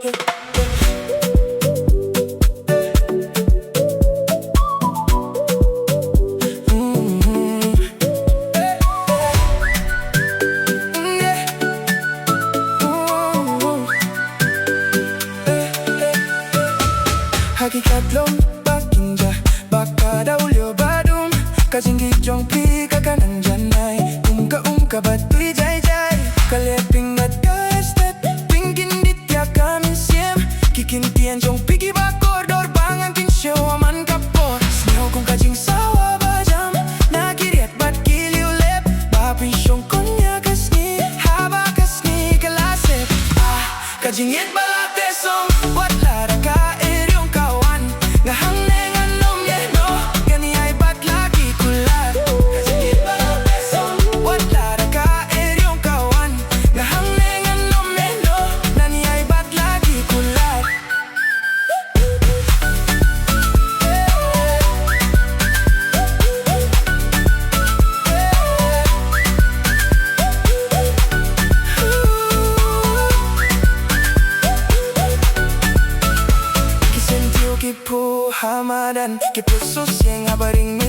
Hakikat lombakin dya, baka daw liobadum. Kasinggi jong pika ka nandyan ay umka ba't tuy jay-jay. Kaleping at kaestet, pinggindit ya kamin siem. Kikintian jong pigi bakor, dorbangan kinsyo aman kapor. Snew kung kajing sawa bajam, nakiriat ba't kiliulep. Bapisyong konya kasni, haba kasni kalasep. Kajing yet balate song, wat lara ka Hamadan, kipusos yang abaring